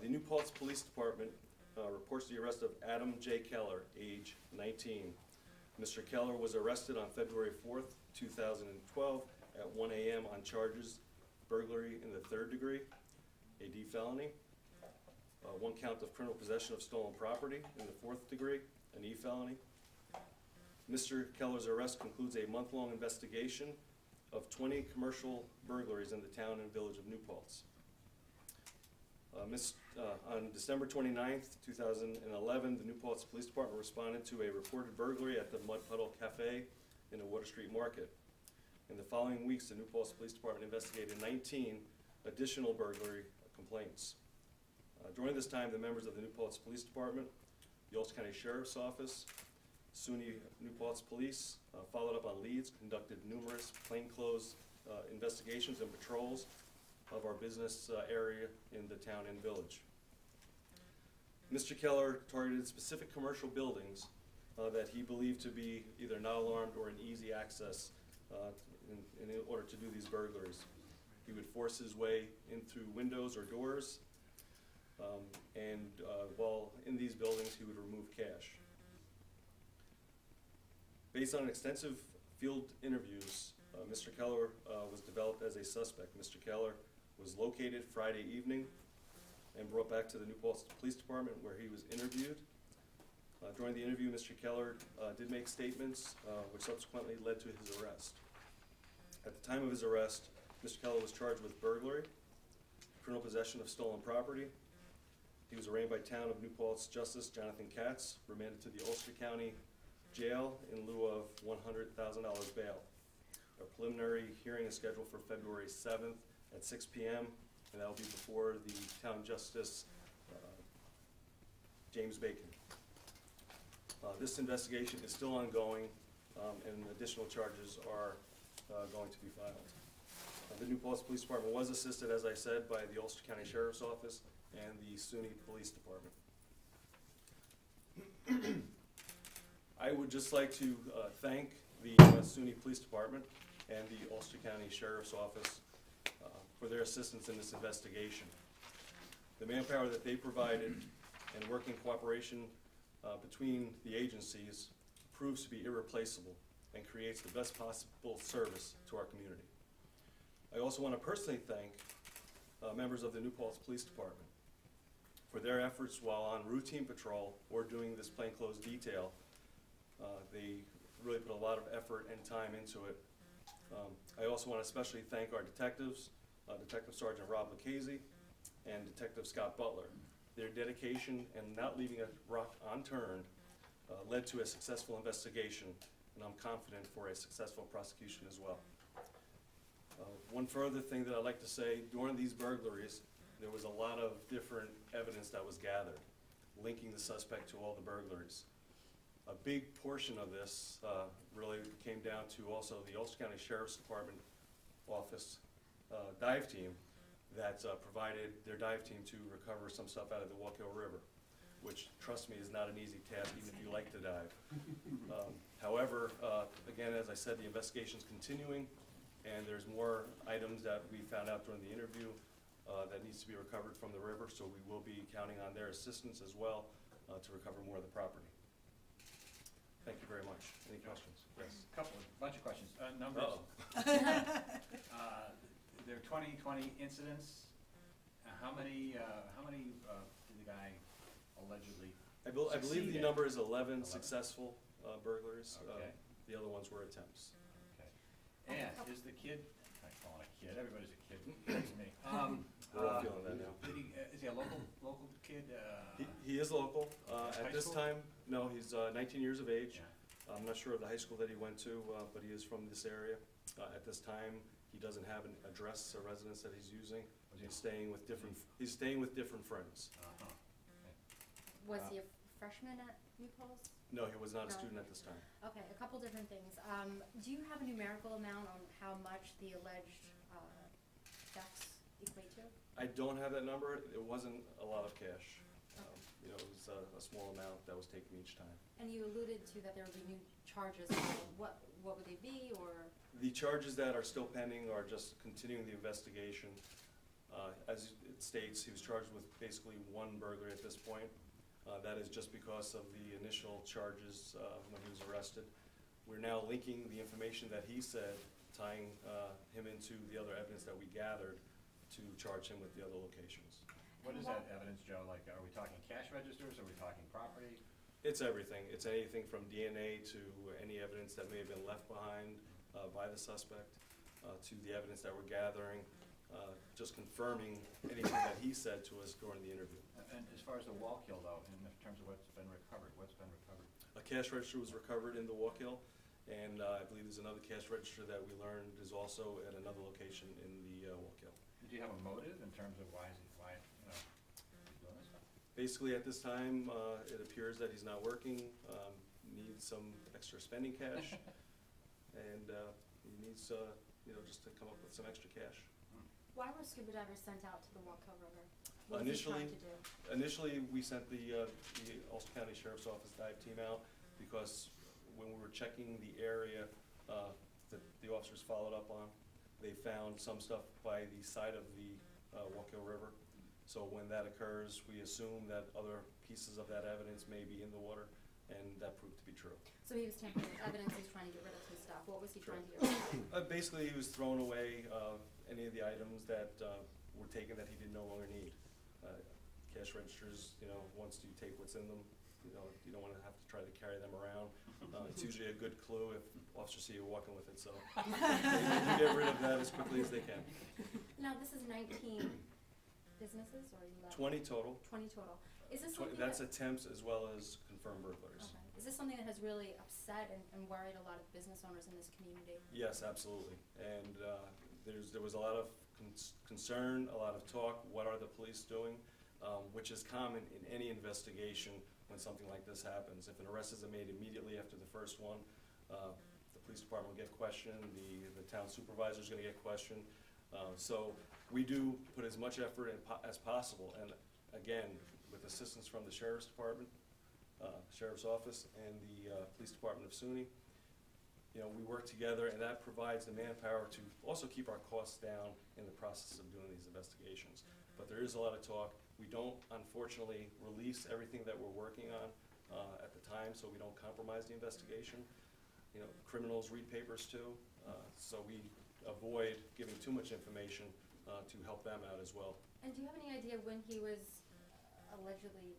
The New Paltz Police Department reports the arrest of Adam J. Keller, age 19. Mr. Keller was arrested on February 4th, 2012 at 1 a.m. on charges burglary in the 3rd degree, a D felony, 1 count of criminal possession of stolen property in the 4th degree, an E felony. Mr. Keller's arrest concludes a month-long investigation of 20 commercial burglaries in the town and village of New Paltz. On December 29th, 2011, the New Paltz Police Department responded to a reported burglary at the Mud Puddle Cafe in the Water Street Market. In the following weeks, the New Paltz Police Department investigated 19 additional burglary complaints. During this time, the members of the New Paltz Police Department, the Ulster County Sheriff's Office, SUNY New Paltz Police followed up on leads, conducted numerous plainclothes investigations and patrols of our business area in the town and village. Mr. Keller targeted specific commercial buildings that he believed to be either not alarmed or in easy access in order to do these burglaries. He would force his way in through windows or doors, and while in these buildings he would remove cash. Based on extensive field interviews, Mr. Keller was developed as a suspect. Mr. Keller was located Friday evening and brought back to the New Paltz Police Department where he was interviewed. During the interview, Mr. Keller did make statements which subsequently led to his arrest. At the time of his arrest, Mr. Keller was charged with burglary, criminal possession of stolen property. He was arraigned by Town of New Paltz Justice Jonathan Katz, remanded to the Ulster County Jail in lieu of $100,000 bail. A preliminary hearing is scheduled for February 7th at 6 p.m. and that will be before the Town Justice James Bacon. This investigation is still ongoing and additional charges are going to be filed. The New Paltz Police Department was assisted, as I said, by the Ulster County Sheriff's Office and the SUNY Police Department. I would just like to thank the SUNY Police Department and the Ulster County Sheriff's Office for their assistance in this investigation. The manpower that they provided and working cooperation between the agencies proves to be irreplaceable and creates the best possible service to our community. I also want to personally thank members of the New Paltz Police Department for their efforts while on routine patrol or doing this plainclothes detail. They really put a lot of effort and time into it. I also want to especially thank our detectives, Detective Sergeant Rob Lucchese and Detective Scott Butler. Their dedication and not leaving a rock unturned led to a successful investigation, and I'm confident for a successful prosecution as well. One further thing that I'd like to say, during these burglaries, there was a lot of different evidence that was gathered, linking the suspect to all the burglaries. A big portion of this really came down to also the Ulster County Sheriff's Department office dive team that provided their dive team to recover some stuff out of the Walkill River, which, trust me, is not an easy task even if you like to dive. However, again, as I said, the investigation's continuing, and there's more items that we found out during the interview that needs to be recovered from the river, so we will be counting on their assistance as well to recover more of the property. Thank you very much. Any questions? Yes. Bunch of questions. Numbers. There are 20 incidents. How many did the guy allegedly I believe the number is 11 successful burglaries. Okay. The other ones were attempts. Okay. And is the kid, I call it a kid, everybody's a kid, that's me. We're all feeling that now. Is he a local kid? He is local. At this school? time, no, he's 19 years of age. Yeah. I'm not sure of the high school that he went to, but he is from this area. At this time, he doesn't have an address or residence that he's using. He's staying with different friends. Uh-huh. Was he a freshman at New Paltz? No, he was not a student at this time. Okay, a couple different things. Do you have a numerical amount on how much the alleged thefts equate to? I don't have that number. It wasn't a lot of cash. You know, it was a small amount that was taken each time. And you alluded to that there would be new charges. What would they be, or? The charges that are still pending are just continuing the investigation. As it states, he was charged with basically one burglary at this point. That is just because of the initial charges when he was arrested. We're now linking the information that he said, tying him into the other evidence that we gathered to charge him with the other locations. What is that evidence, Joe? Like, are we talking cash registers? Are we talking property? It's everything. It's anything from DNA to any evidence that may have been left behind by the suspect, to the evidence that we're gathering, just confirming anything that he said to us during the interview. And as far as the wall kill, though, in terms of what's been recovered, A cash register was recovered in the Walk-Hill, and I believe there's another cash register that we learned is also at another location in the Walk-Hill. Do you have a motive in terms of why you know, he's doing this stuff? Basically, at this time, it appears that he's not working, needs some extra spending cash, and he needs, just to come up with some extra cash. Why were scuba divers sent out to the Walk-Hill River? What was he Initially, trying to do? initially, we sent the Ulster County Sheriff's Office dive team out because when we were checking the area that the officers followed up on, they found some stuff by the side of the Walk-Hill River. So when that occurs, we assume that other pieces of that evidence may be in the water, and that proved to be true. So he was tampering with evidence, he was trying to get rid of some stuff. What was he Sure. trying to get rid of? Basically, he was throwing away any of the items that were taken that he did no longer need. Cash registers, once you take what's in them, you don't want to have to try to carry them around. It's usually a good clue if officers see you walking with it, so they get rid of that as quickly as they can. Now, this is 19 businesses or 11? 20 total. 20 total. Is this something That's that, attempts as well as confirmed burglaries. okay. Is this something that has really upset and worried a lot of business owners in this community? Yes, absolutely. And there was a lot of concern, a lot of talk, what are the police doing? Which is common in any investigation when something like this happens. If an arrest isn't made immediately after the first one, the police department will get questioned, the town supervisor is going to get questioned. So we do put as much effort as possible, and again, with assistance from the Sheriff's Department, Sheriff's Office, and the Police Department of SUNY, we work together, and that provides the manpower to also keep our costs down in the process of doing these investigations. But there is a lot of talk. We don't, unfortunately, release everything that we're working on at the time, so we don't compromise the investigation. Criminals read papers too, so we avoid giving too much information to help them out as well. And do you have any idea when he was allegedly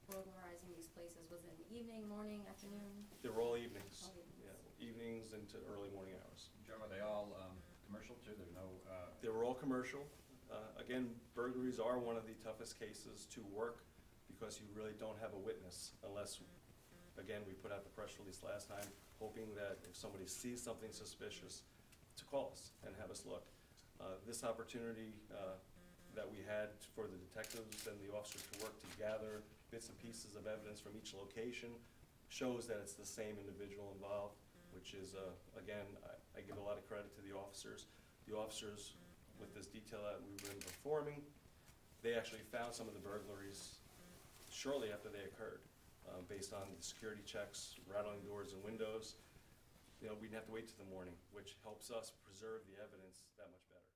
burglarizing these places? Was it in the evening, morning, afternoon? They were all evenings. All evenings. Yeah, evenings into early morning hours. Joe, are they all commercial too? There's no They were all commercial. Again, burglaries are one of the toughest cases to work because you really don't have a witness unless, again, we put out the press release last time, hoping that if somebody sees something suspicious, to call us and have us look. This opportunity that we had for the detectives and the officers to work to gather bits and pieces of evidence from each location shows that it's the same individual involved, which is, again, I give a lot of credit to the officers. The officers, with this detail that we've been performing, they actually found some of the burglaries shortly after they occurred, based on the security checks, rattling doors and windows. We didn't have to wait till the morning, which helps us preserve the evidence that much better.